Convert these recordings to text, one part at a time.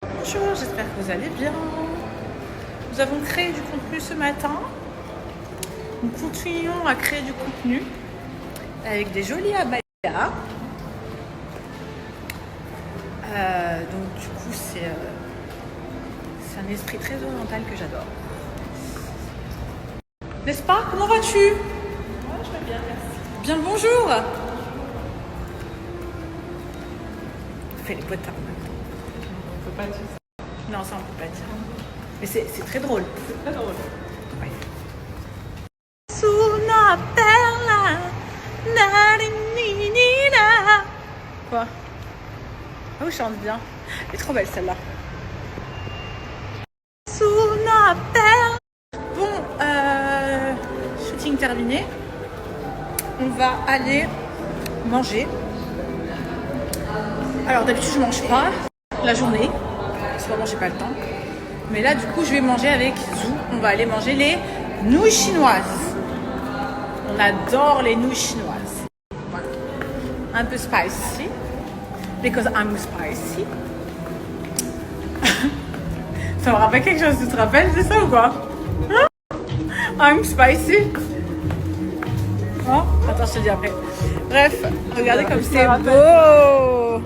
Bonjour, j'espère que vous allez bien. Nous avons créé du contenu ce matin. Nous continuons à créer du contenu avec des jolis abayas. Donc du coup c'est un esprit très oriental que j'adore. N'est-ce pas? Comment vas-tu? Ouais, je vais bien, merci. Bien le bonjour. Fais les potards. On peut pas dire ça. Non, ça on peut pas dire. Mais c'est très drôle. C'est très drôle. Ouais. Sulla perla, narinina. Quoi? Oh, je chante bien. Elle est trop belle celle-là. Sulla perla. Bon, shooting terminé. On va aller manger. Alors d'habitude je mange pas la journée. En ce moment j'ai pas le temps. Mais là du coup je vais manger avec Zou. On va aller manger les nouilles chinoises. On adore les nouilles chinoises. Voilà. Un peu spicy. Because I'm spicy. Ça me rappelle quelque chose, tu te rappelles, c'est ça ou quoi? I'm spicy. Oh, attends, je te dis après. Bref, regardez comme c'est beau.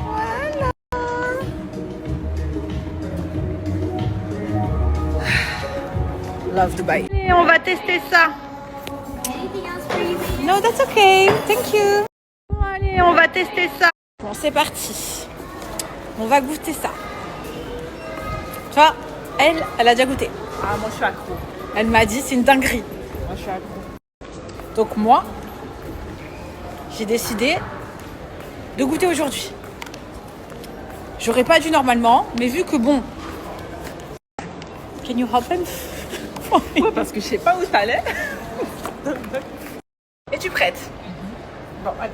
Voilà. Love Dubai. Et on va tester ça. No, that's okay. Thank you. Bon, allez, on va tester ça. Bon, c'est parti. On va goûter ça. Tu vois, elle a déjà goûté. Ah, moi je suis accro. Elle m'a dit c'est une dinguerie. Moi je suis accro. Donc moi, j'ai décidé de goûter aujourd'hui. J'aurais pas dû normalement, mais vu que bon... Can you help him? Ouais, parce que je sais pas où t'allais. Es-tu prête? Bon, allez.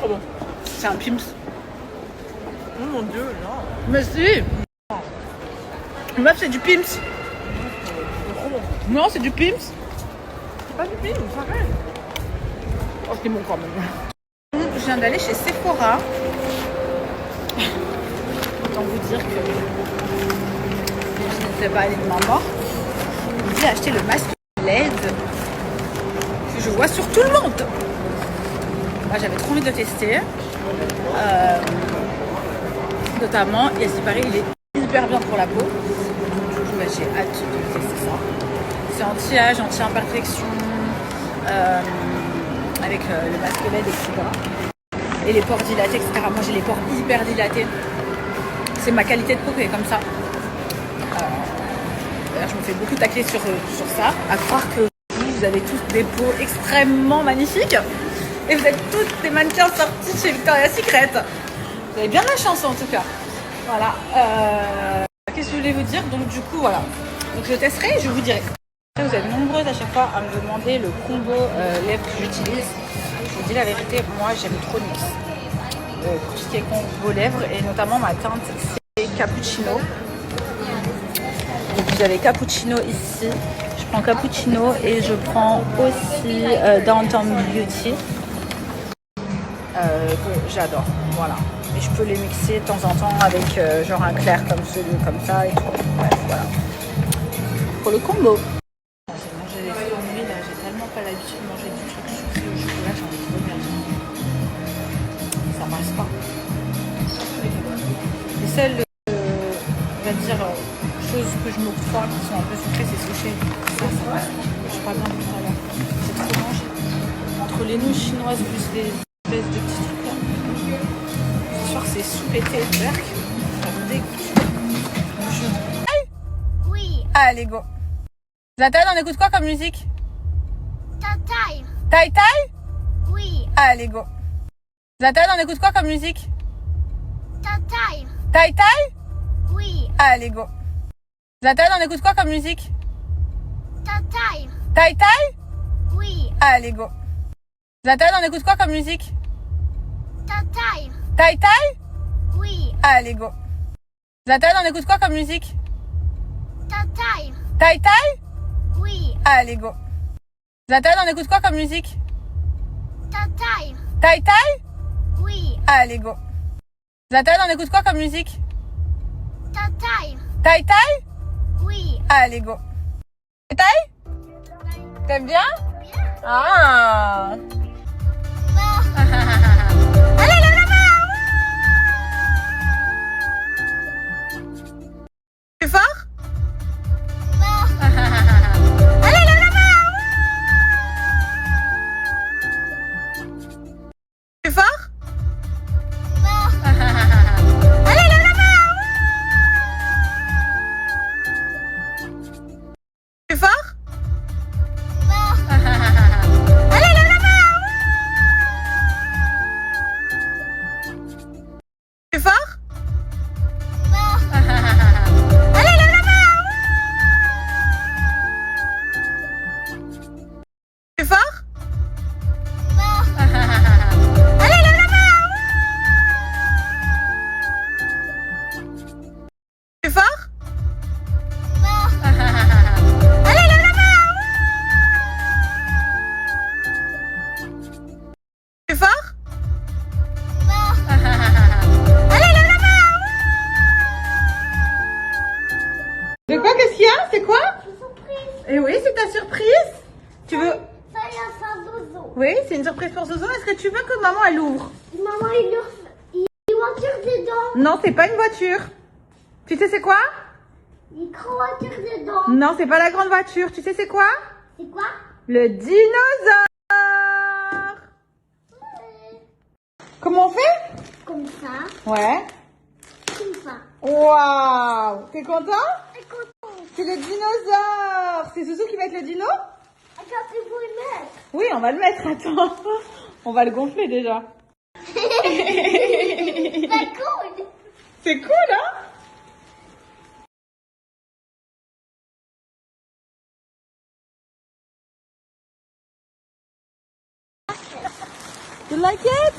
Oh bon, c'est un Pim's. Oh mon dieu, non. Mais si. Meuf, c'est du Pim's. Non, c'est du Pim's. C'est pas du film, ça va. Oh, c'est bon quand même. Je viens d'aller chez Sephora. Autant vous dire que je n'étais pas allée de main morte. J'ai acheté le masque LED que je vois sur tout le monde. Moi, j'avais trop envie de le tester. Notamment, et à ce qui paraît, il est hyper bien pour la peau. Donc, bah, j'ai hâte de tester ça. C'est anti-âge, anti-imperfection, avec le masque LED, etc. Et les pores dilatés, etc. Moi, j'ai les pores hyper dilatés. C'est ma qualité de peau qui est comme ça. D'ailleurs, je me fais beaucoup tacler sur ça. À croire que vous avez tous des peaux extrêmement magnifiques. Et vous êtes toutes des mannequins sortis chez Victoria's Secret. Vous avez bien de la chance en tout cas. Voilà. Qu'est-ce que je voulais vous dire? Donc du coup, voilà. Donc je testerai et je vous dirai. Vous êtes nombreuses à chaque fois à me demander le combo lèvres que j'utilise. Je vous dis la vérité, moi j'aime trop NYX. Pour tout ce qui est combo lèvres et notamment ma teinte c'est Cappuccino. Donc vous avez Cappuccino ici. Je prends Cappuccino et je prends aussi Downtown Beauty. Que j'adore, voilà. Et je peux les mixer de temps en temps avec genre un clair comme celui comme ça et tout. Bref, voilà. Pour le combo. J'ai mangé des fruits là, j'ai tellement pas l'habitude de manger du truc sucré au chocolat, j'ai envie de vomir. Ça passe pas. Les seules, on va dire, choses que je m'octroie qui sont un peu sucrées, c'est sushi. Ça passe. Je suis pas bien tout à l'heure. C'est trop mangé. Entre les nouilles chinoises plus les espèces de petits trucs là. Ce soir c'est sous-pété de berk. Ça me dégoûte. Oui, Allez go. Zatan, on écoute quoi comme musique? taille. Tai Tai? Oui, Allez go. Zatan, on écoute quoi comme musique? taille. Tai Tai? Oui, Allez go. Zatan, on écoute quoi comme musique? taille. Tai Tai? Oui, Allez go. Zatan, on écoute quoi comme musique? taille. Tai Tai? Oui, Allez go. Zlatan, on écoute quoi comme musique? Ta-time. Tai Tai? Oui. Allez, go. Zlatan, on écoute quoi comme musique? Ta-time. Tai Tai? Oui. Allez, go. Zlatan, on écoute quoi comme musique? Ta-time. Tai Tai? Oui. Allez, go. Tai Tai? T'aimes bien? Bien. Ah. Non. Allez, lève la main! Plus fort? Non. Allez, lève la main! Plus fort? Non. Allez, lève la main! Plus fort? Non. Allez, lève la main! Plus fort? Non. Allez, lève la main! Plus fort? Non. Allez, lève la main! Plus fort? Non. Allez, lève la main! Plus fort? Non. Allez, lève la main! De quoi? Qu'est-ce qu'il y a? C'est quoi? Surprise. Eh oui, c'est ta surprise. Tu veux... Ça y a ça, Zozo. Oui, c'est une surprise pour Zozo. Est-ce que tu veux que maman elle ouvre? Maman, il y a une voiture dedans. Non, c'est pas une voiture. Tu sais c'est quoi? Il y a une voiture dedans. Non, c'est pas la grande voiture. Tu sais c'est quoi? C'est quoi? Le dinosaure. Comment on fait? Comme ça. Ouais. Comme ça. Waouh. T'es content? Écoute, C'est le dinosaure. C'est Zouzou qui va être le dino? regarde, il faut le mettre. Oui, on va le mettre. Attends. On va le gonfler déjà. C'est cool. C'est cool, hein? You like it?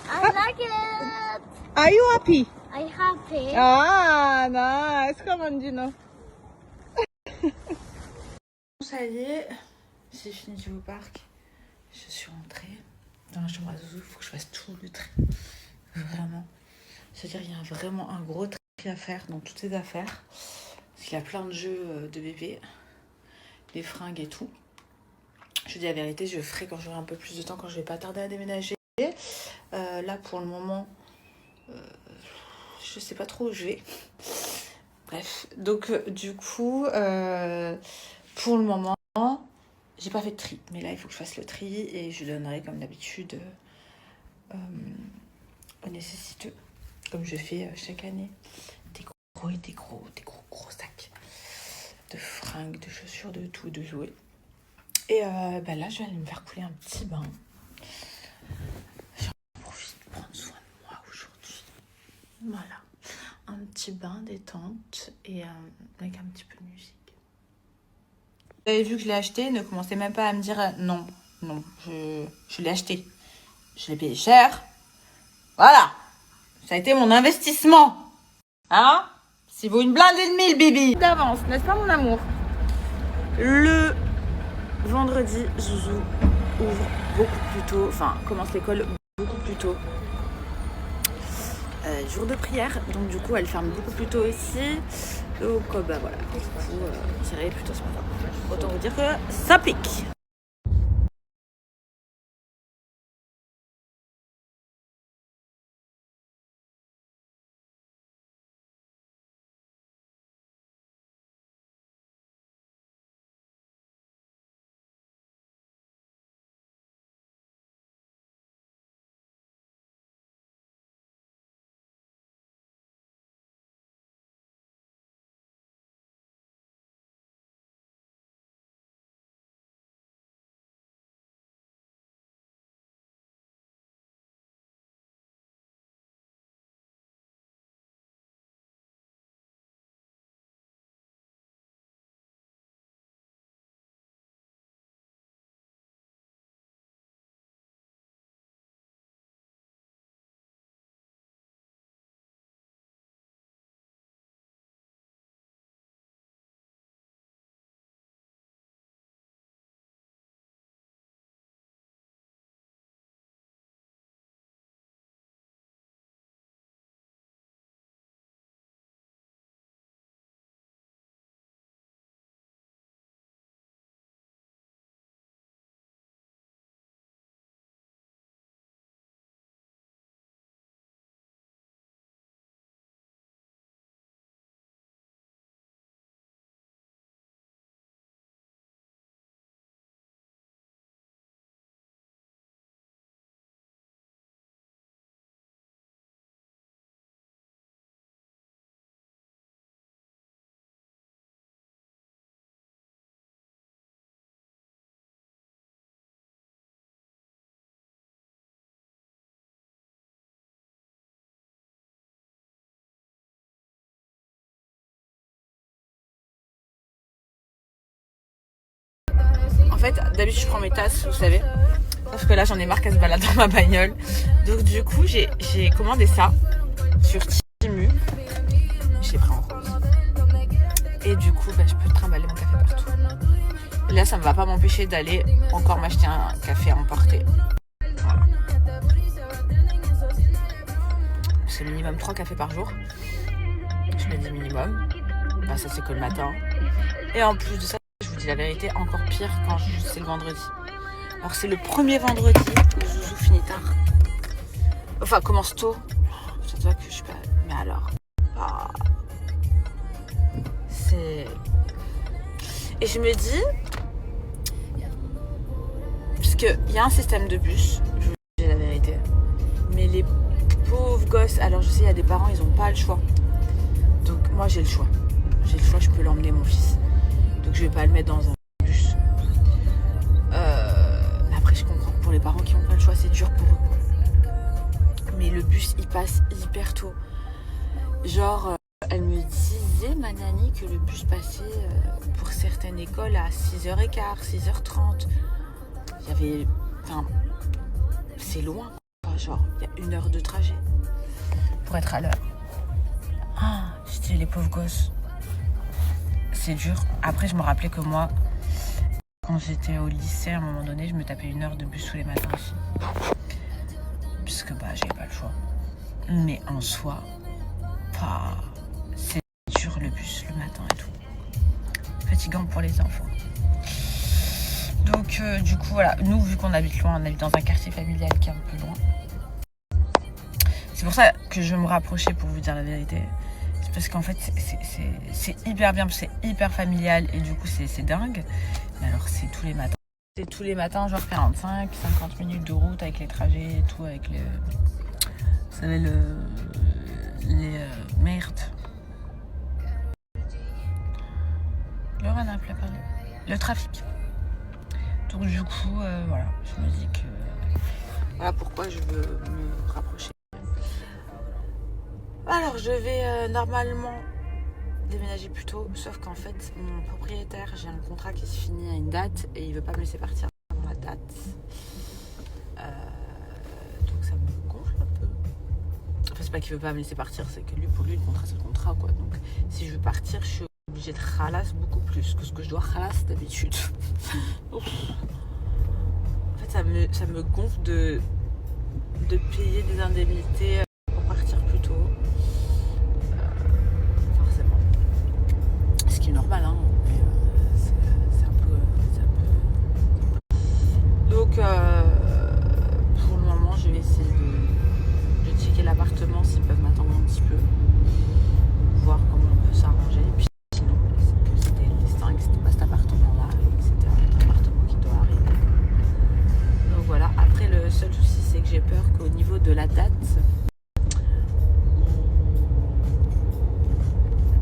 I like it. Are you happy? I happy. Ah, nice. Come on, Dino. Ça y est, j'ai fini de jouer au parc. Je suis rentrée dans la chambre à Zouzou. Il faut que je fasse tout le tri. Vraiment. C'est-à-dire, il y a vraiment un gros tri à faire dans toutes ces affaires. Parce qu'il y a plein de jeux de bébé, des fringues et tout. Je dis la vérité, je ferai quand j'aurai un peu plus de temps, quand je vais pas tarder à déménager. Là, pour le moment, je sais pas trop où je vais. Bref, donc du coup, pour le moment, j'ai pas fait de tri. Mais là, il faut que je fasse le tri et je donnerai comme d'habitude aux nécessiteux, comme je fais chaque année, des gros sacs de fringues, de chaussures, de tout, de jouets. Et là, je vais aller me faire couler un petit bain. J'en profite de prendre soin de moi aujourd'hui. Voilà, un petit bain détente et avec un petit peu de musique. Vous avez vu que je l'ai acheté, ne commencez même pas à me dire non, je l'ai acheté. Je l'ai payé cher. Voilà, ça a été mon investissement. Hein? C'est vaut une blinde et demie, le bibi. D'avance, n'est-ce pas, mon amour? Le vendredi, Zouzou ouvre beaucoup plus tôt, enfin, commence l'école beaucoup plus tôt. Jour de prière, donc du coup, elle ferme beaucoup plus tôt ici. Donc, bah voilà, du coup, j'irai plutôt ce matin. Autant vous dire que ça pique. fait, d'habitude je prends mes tasses, vous savez. Sauf que là j'en ai marre qu'elle se balade dans ma bagnole. Donc du coup j'ai commandé ça sur Temu. Je l'ai pris en rose. Et du coup je peux trimballer mon café partout. Et là ça ne va pas m'empêcher d'aller encore m'acheter un café à emporter. Voilà. C'est minimum 3 cafés par jour. Je me dis minimum. Bah ça c'est que le matin. Et en plus de ça, je vous dis la vérité, encore pire quand c'est le vendredi. Alors c'est le premier vendredi où Zouzou finit tard. Enfin commence tôt. Ça doit que je suis pas. Mais alors. C'est. Et je me dis. Parce qu'il y a un système de bus, je vous dis la vérité. Mais les pauvres gosses, alors je sais, il y a des parents, ils n'ont pas le choix. Donc moi j'ai le choix. J'ai le choix, je peux l'emmener mon fils. Donc je vais pas le mettre dans un bus. Après je comprends que pour les parents qui n'ont pas le choix, c'est dur pour eux. Mais le bus il passe hyper tôt. Genre elle me disait, ma nanny, que le bus passait pour certaines écoles à 6h15, 6h30. Il y avait... Enfin, c'est loin quoi. Genre il y a 1 heure de trajet pour être à l'heure. Ah, je dis les pauvres gosses. C'est dur. Après, je me rappelais que moi, quand j'étais au lycée, à un moment donné, je me tapais 1 heure de bus tous les matins aussi. Puisque j'avais pas le choix. Mais en soi, c'est dur le bus le matin et tout. Fatigant pour les enfants. Donc, du coup, voilà. Nous, vu qu'on habite loin, on habite dans un quartier familial qui est un peu loin. C'est pour ça que je veux me rapprocher pour vous dire la vérité. Parce qu'en fait c'est hyper bien, c'est hyper familial et du coup c'est dingue. Mais alors c'est tous les matins. C'est tous les matins, genre 45, 50 minutes de route avec les trajets et tout, avec les... Vous savez les merde. Le trafic. Donc du coup voilà, je me dis que... Voilà pourquoi je veux me rapprocher. Alors je vais normalement déménager plus tôt, sauf qu'en fait mon propriétaire, j'ai un contrat qui se finit à une date et il veut pas me laisser partir avant la date. Donc ça me gonfle un peu. Enfin c'est pas qu'il veut pas me laisser partir, c'est que pour lui le contrat c'est le contrat quoi. Donc si je veux partir, je suis obligée de ralasse beaucoup plus que ce que je dois ralasse d'habitude. En fait ça me gonfle de payer des indemnités pour partir plus tôt. Normal hein, mais c'est un peu donc pour le moment je vais essayer de checker l'appartement s'ils peuvent m'attendre un petit peu, voir comment on peut s'arranger. Puis sinon c'est que c'était le destin, que c'était pas cet appartement là et que c'était un autre appartement qui doit arriver. Donc voilà, après le seul souci c'est que j'ai peur qu'au niveau de la date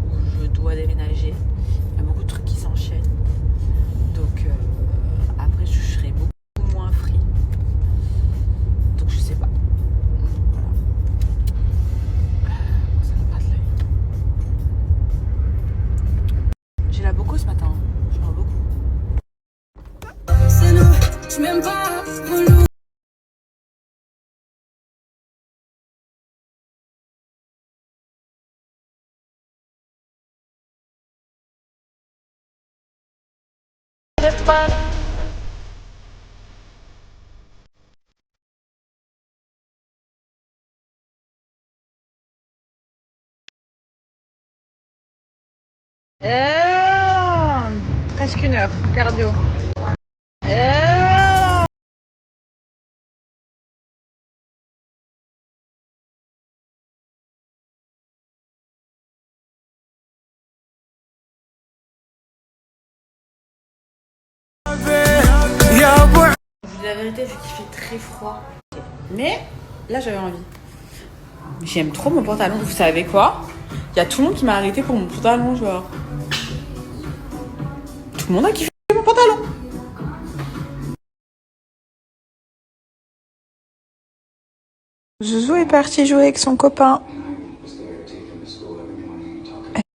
où je dois déménager, il y a beaucoup de trucs qui s'enchaînent. Donc après je serai beaucoup moins free. Donc je sais pas. Voilà. Ça me gratte l'œil. J'ai la beaucoup ce matin. Je m'en beaucoup. C'est nous, je m'aime pas. Relou. Presque 1 heure, cardio. Je vous dis la vérité, vu qu'il fait très froid. Mais là, j'avais envie. J'aime trop mon pantalon. Vous savez quoi? Il y a tout le monde qui m'a arrêté pour mon pantalon, genre. Tout le monde a kiffé mon pantalon. Zouzou est parti jouer avec son copain.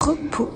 Repos.